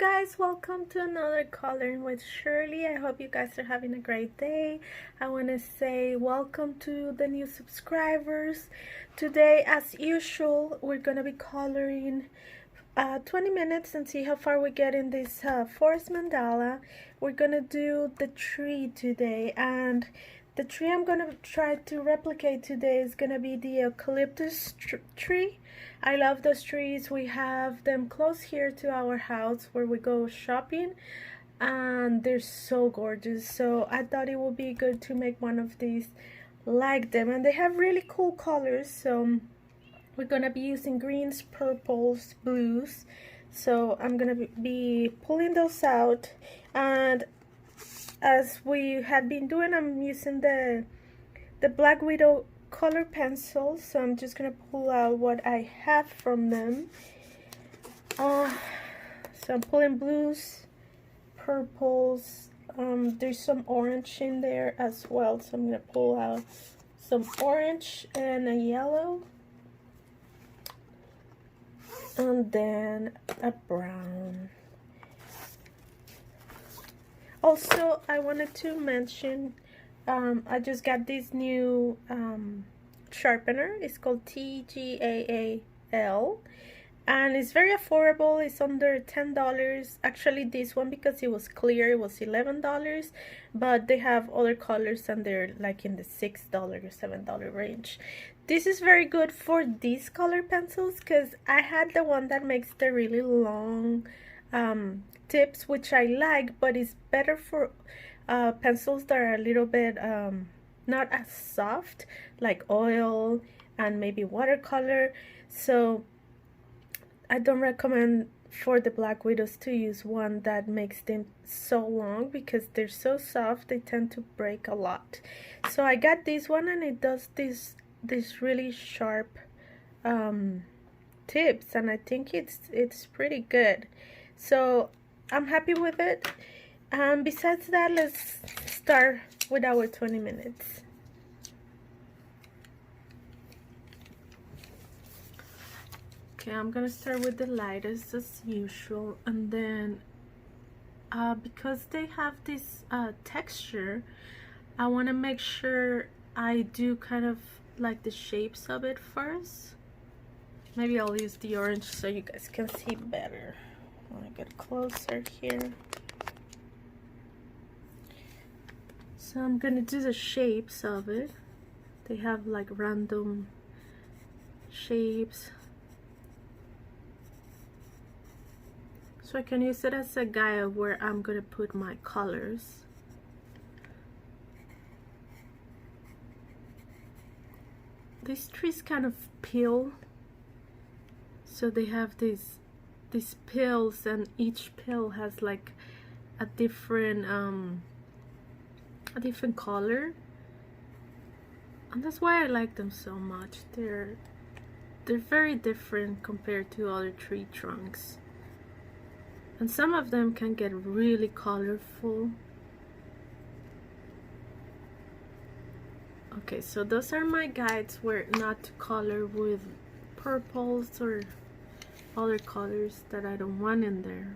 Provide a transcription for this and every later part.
guys, welcome to another coloring with Shirley. I hope you guys are having a great day. I want to say welcome to the new subscribers. Today, as usual, we're going to be coloring 20 minutes and see how far we get in this forest mandala. We're going to do the tree today, and the tree I'm going to try to replicate today is going to be the eucalyptus tree. I love those trees. We have them close here to our house where we go shopping, and they're so gorgeous. So I thought it would be good to make one of these like them, and they have really cool colors. So we're gonna be using greens, purples, blues. So I'm gonna be pulling those out, and as we had been doing, I'm using the Black Widow color pencils. So I'm just gonna pull out what I have from them. So I'm pulling blues, purples. There's some orange in there as well, so I'm gonna pull out some orange and a yellow, and then a brown. Also, I wanted to mention, I just got this new sharpener. It's called TGAAL, and it's very affordable. It's under $10. Actually, this one, because it was clear, it was $11, but they have other colors and they're like in the $6 or $7 range. This is very good for these color pencils because I had the one that makes the really long tips, which I like, but it's better for pencils that are a little bit not as soft, like oil and maybe watercolor. So I don't recommend for the Black Widows to use one that makes them so long, because they're so soft they tend to break a lot. So I got this one, and it does this really sharp tips, and I think it's pretty good. So I'm happy with it. Besides that, let's start with our 20 minutes. Okay, I'm gonna start with the lightest as usual, and then because they have this texture, I want to make sure I do kind of like the shapes of it first. Maybe I'll use the orange so you guys can see better. When I get closer here. So I'm gonna do the shapes of it. They have like random shapes, so I can use it as a guide where I'm gonna put my colors. These trees kind of peel, so they have these pills, and each pill has like a different color, and that's why I like them so much. They're very different compared to other tree trunks, and some of them can get really colorful. Okay, so those are my guides where not to color with purples or other colors that I don't want in there.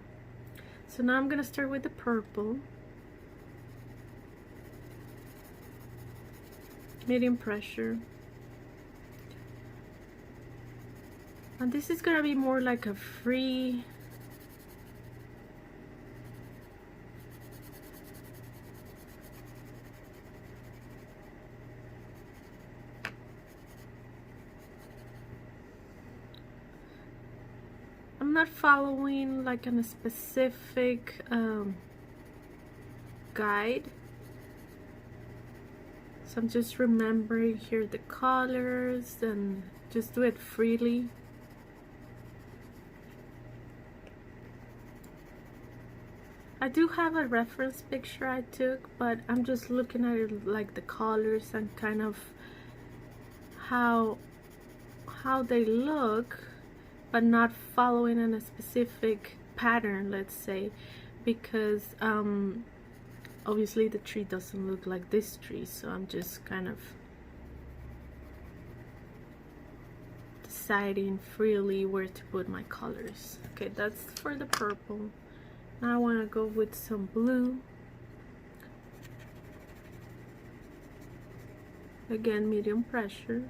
So now I'm gonna start with the purple. Medium pressure. And this is gonna be more like a free I'm not following like a specific guide. So I'm just remembering here the colors and just do it freely. I do have a reference picture I took, but I'm just looking at it like the colors and kind of how they look, but not following in a specific pattern, let's say, because obviously the tree doesn't look like this tree, so I'm just kind of deciding freely where to put my colors. Okay, that's for the purple. Now I want to go with some blue. Again, medium pressure.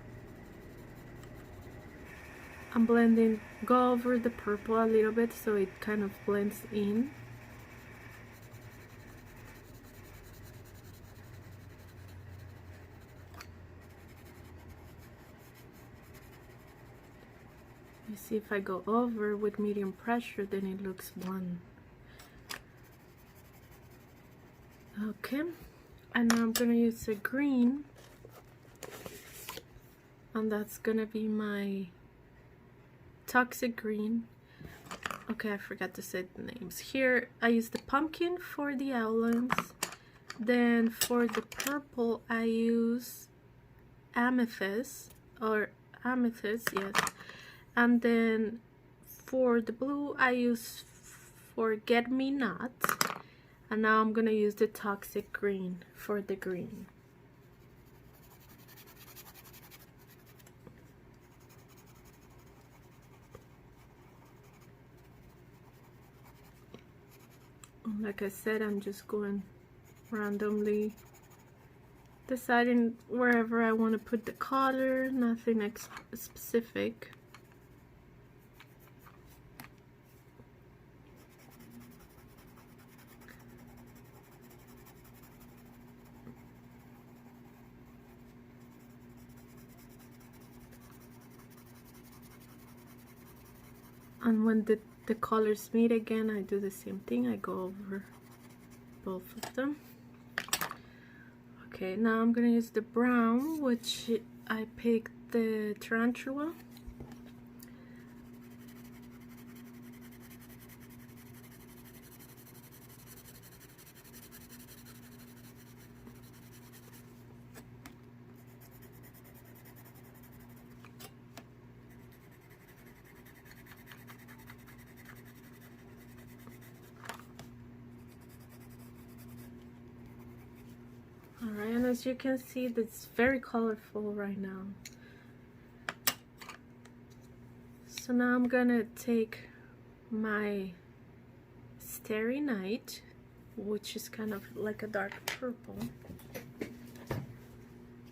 I'm blending, go over the purple a little bit so it kind of blends in. You see, if I go over with medium pressure, then it looks blonde. Okay, and now I'm gonna use a green, and that's gonna be my toxic green. Okay, I forgot to say the names. Here I use the pumpkin for the outlines. Then for the purple I use amethyst, yes. And then for the blue I use Forget Me Not. And now I'm gonna use the toxic green for the green. Like I said, I'm just going randomly, deciding wherever I want to put the color, nothing specific. And when the colors meet again, I do the same thing. I go over both of them. Okay, now I'm gonna use the brown, which I picked the tarantula. Alright, and as you can see, it's very colorful right now. So now I'm gonna take my Starry Night, which is kind of like a dark purple,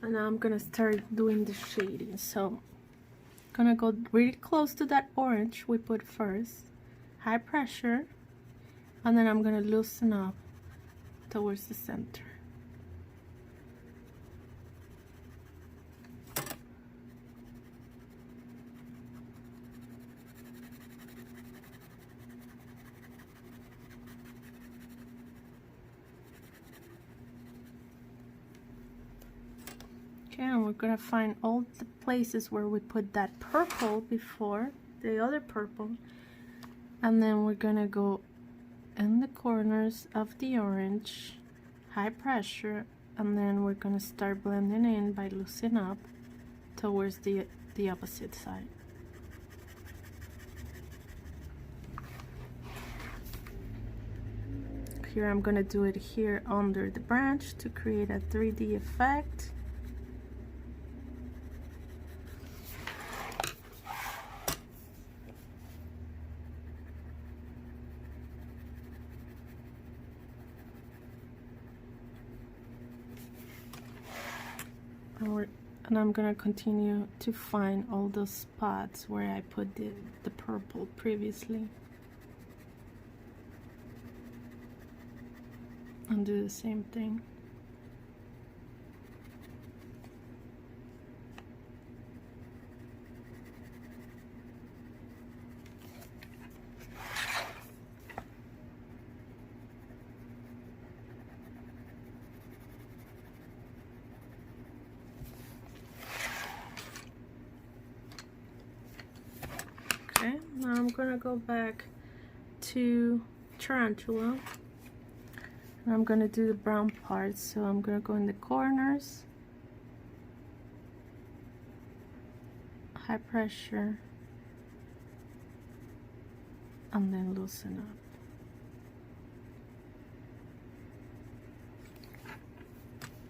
and now I'm gonna start doing the shading. So I'm gonna go really close to that orange we put first, high pressure, and then I'm gonna loosen up towards the center. Okay, and we're gonna find all the places where we put that purple before, the other purple, and then we're gonna go in the corners of the orange, high pressure, and then we're gonna start blending in by loosening up towards the opposite side. Here I'm gonna do it here under the branch to create a 3D effect. And I'm gonna continue to find all those spots where I put the purple previously, and do the same thing. Okay, now I'm gonna go back to tarantula, and I'm gonna do the brown parts. So I'm gonna go in the corners, high pressure, and then loosen up.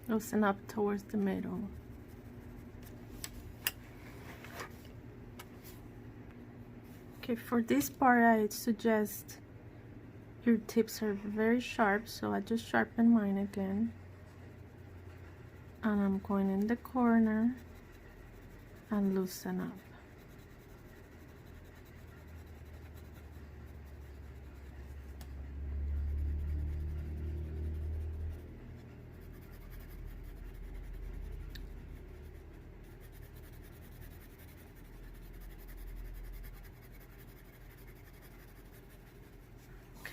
Loosen up towards the middle. Okay, for this part I suggest your tips are very sharp, so I just sharpened mine again. And I'm going in the corner and loosen up.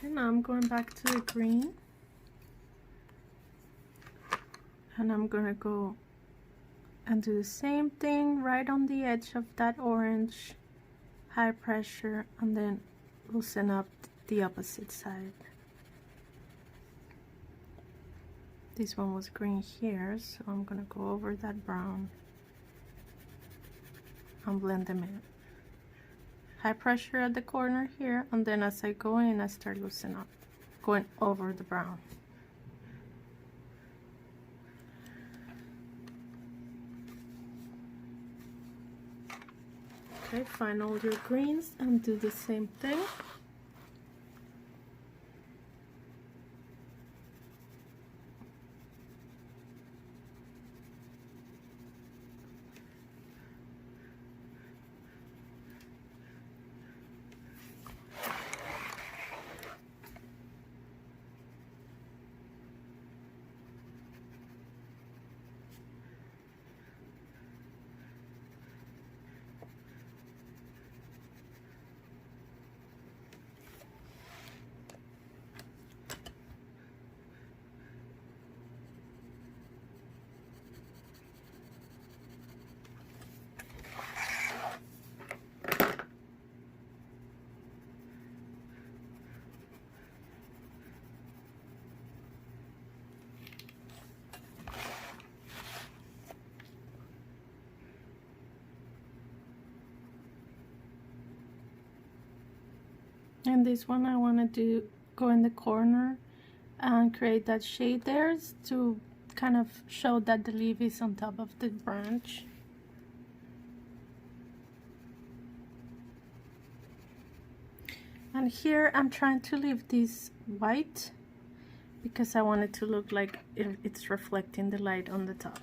Okay, now I'm going back to the green. And I'm gonna go and do the same thing right on the edge of that orange, high pressure, and then loosen up the opposite side. This one was green here, so I'm gonna go over that brown and blend them in. High pressure at the corner here, and then as I go in, I start loosening up, going over the brown. Okay, find all your greens and do the same thing. And this one I want to go in the corner and create that shade there to kind of show that the leaf is on top of the branch. And here I'm trying to leave this white because I want it to look like it's reflecting the light on the top.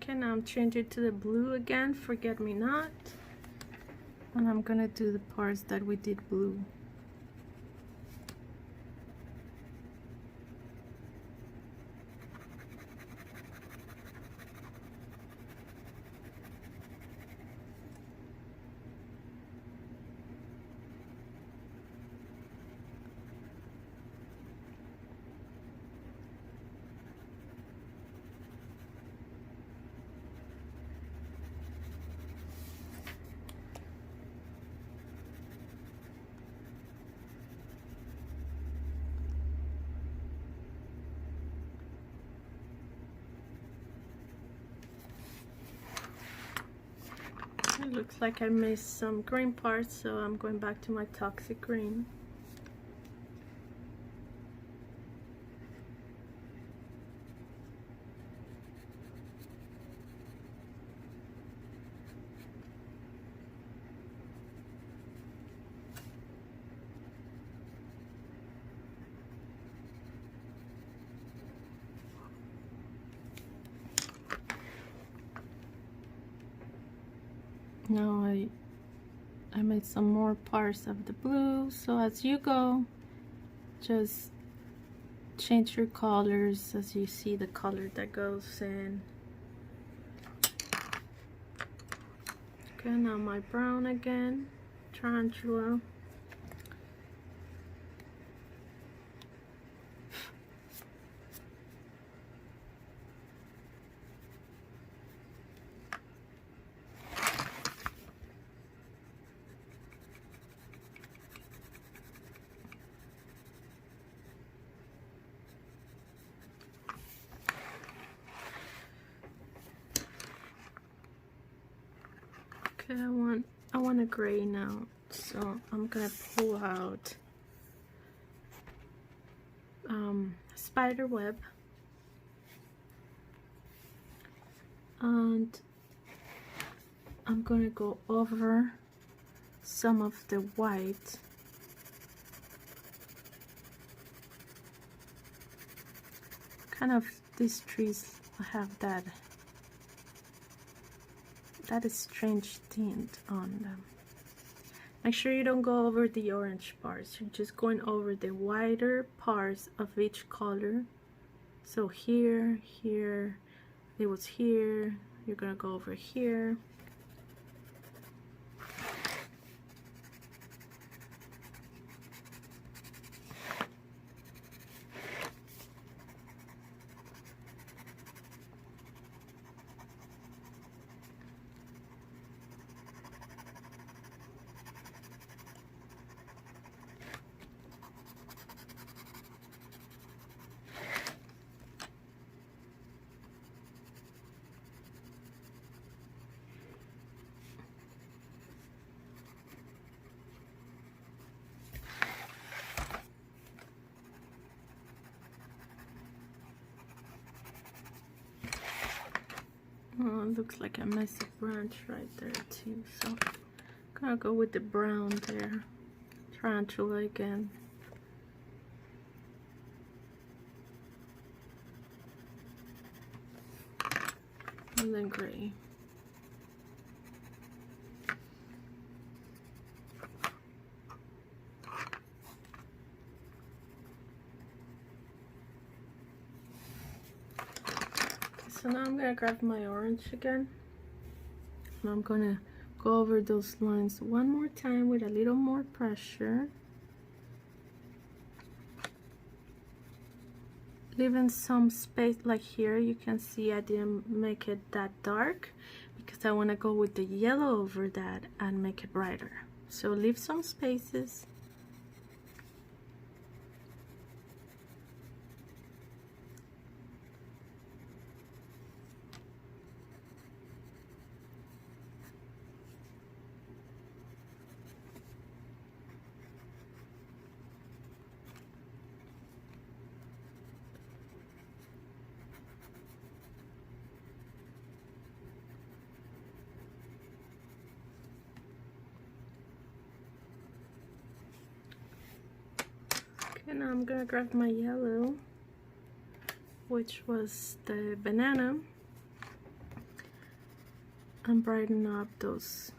Okay, now I'm changing to the blue again, Forget Me Not. And I'm gonna do the parts that we did blue. It looks like I missed some green parts, so I'm going back to my toxic green. Now I made some more parts of the blue, so as you go, just change your colors as you see the color that goes in. Okay, now my brown again, tarantula. Okay, I want a gray now, so I'm gonna pull out spider web, and I'm gonna go over some of the white. Kind of these trees have that is strange tint on them. Make sure you don't go over the orange parts. You're just going over the wider parts of each color. So here, here, it was here. You're gonna go over here. Oh, it looks like a messy branch right there too, so I'm gonna go with the brown there. Tarantula again. And then gray. So now I'm gonna grab my orange again, and I'm gonna go over those lines one more time with a little more pressure, leaving some space. Like here you can see I didn't make it that dark because I want to go with the yellow over that and make it brighter. So leave some spaces. Okay, now I'm gonna grab my yellow, which was the banana, and brighten up those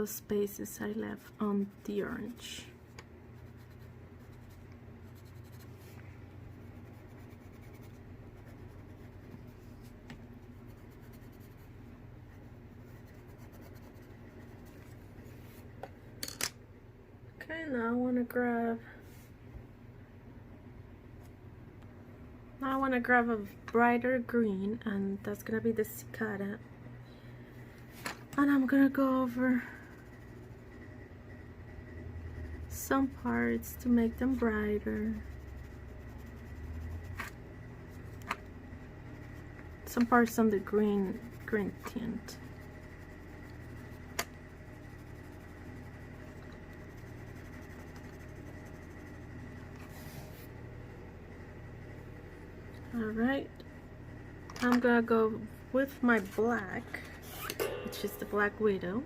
spaces I left on the orange. Okay, now I want to grab a brighter green, and that's gonna be the cicada, and I'm gonna go over some parts to make them brighter, some parts on the green tint. Alright, I'm gonna go with my black, which is the Black Widow,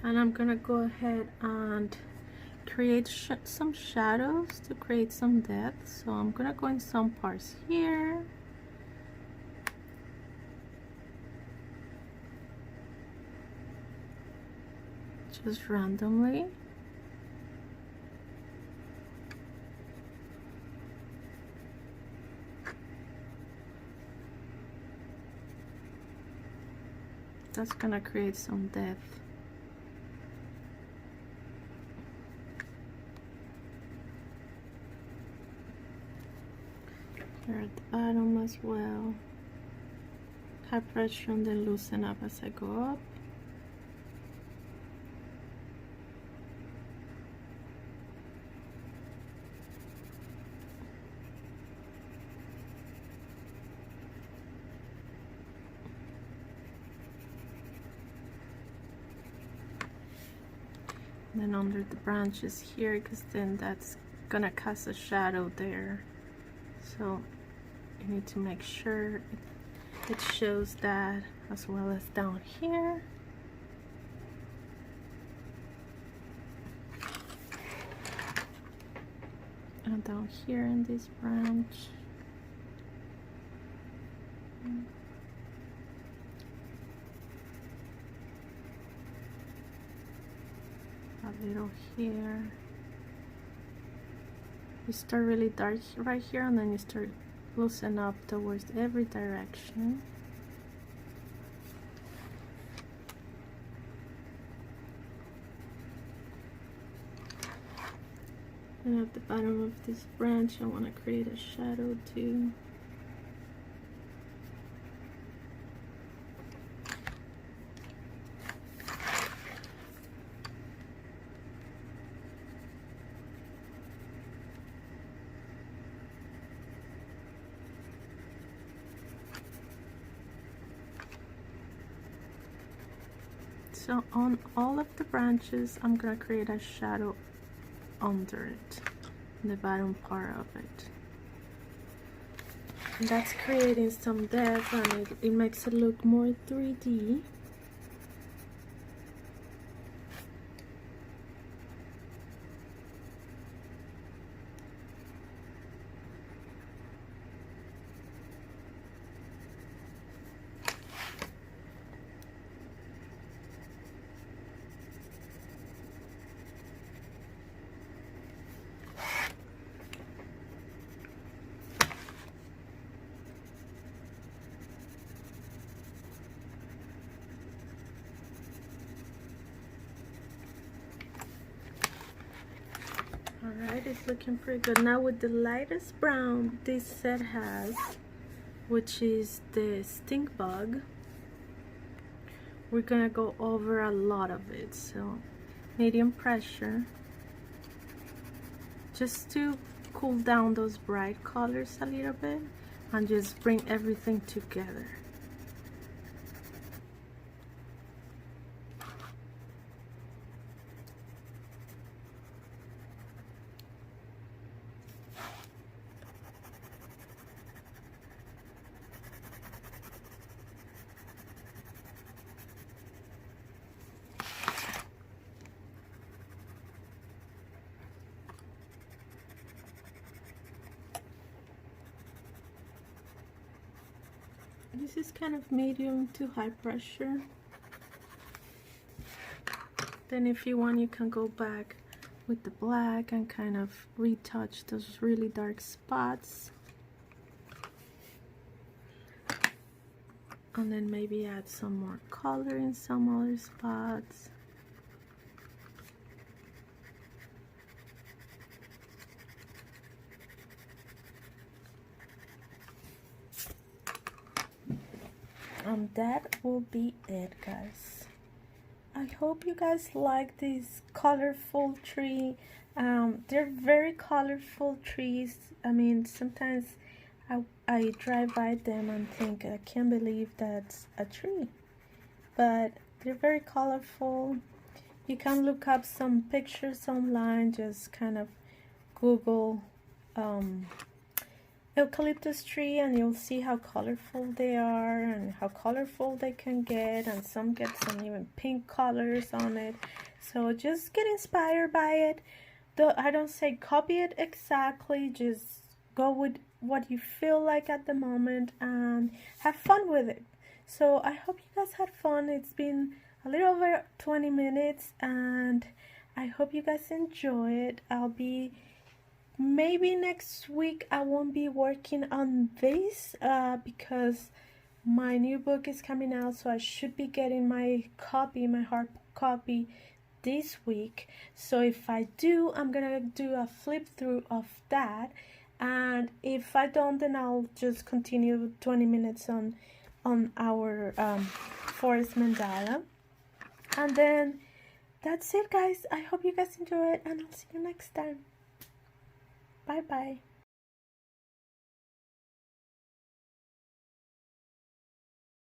and I'm gonna go ahead and create some shadows to create some depth. So I'm gonna go in some parts here, just randomly. That's gonna create some depth. Here at the bottom as well. High pressure and then loosen up as I go up. then under the branches here, because then that's gonna cast a shadow there. So you need to make sure it shows that, as well as down here. And down here in this branch. A little here. You start really dark right here, and then you start loosen up towards every direction. And at the bottom of this branch, I want to create a shadow too. So on all of the branches, I'm gonna create a shadow under it, in the bottom part of it. And that's creating some depth, and it makes it look more 3D. Alright, it's looking pretty good. Now with the lightest brown this set has, which is the stink bug, we're gonna go over a lot of it. So medium pressure, just to cool down those bright colors a little bit and just bring everything together. This is kind of medium to high pressure. Then if you want, you can go back with the black and kind of retouch those really dark spots. And then maybe add some more color in some other spots. That will be it, guys. I hope you guys like this colorful tree. They're very colorful trees. I mean, sometimes I drive by them and think, I can't believe that's a tree. But they're very colorful. You can look up some pictures online, just kind of Google eucalyptus tree, and you'll see how colorful they are and how colorful they can get, and some get some even pink colors on it. So just get inspired by it. Though I don't say copy it exactly, just go with what you feel like at the moment and have fun with it. So I hope you guys had fun. It's been a little over 20 minutes and I hope you guys enjoy it. I'll be maybe next week. I won't be working on this because my new book is coming out, so I should be getting my copy, my hard copy, this week. So if I do, I'm gonna do a flip through of that, and if I don't, then I'll just continue 20 minutes on our forest mandala. And then that's it, guys. I hope you guys enjoy it, and I'll see you next time. Bye bye.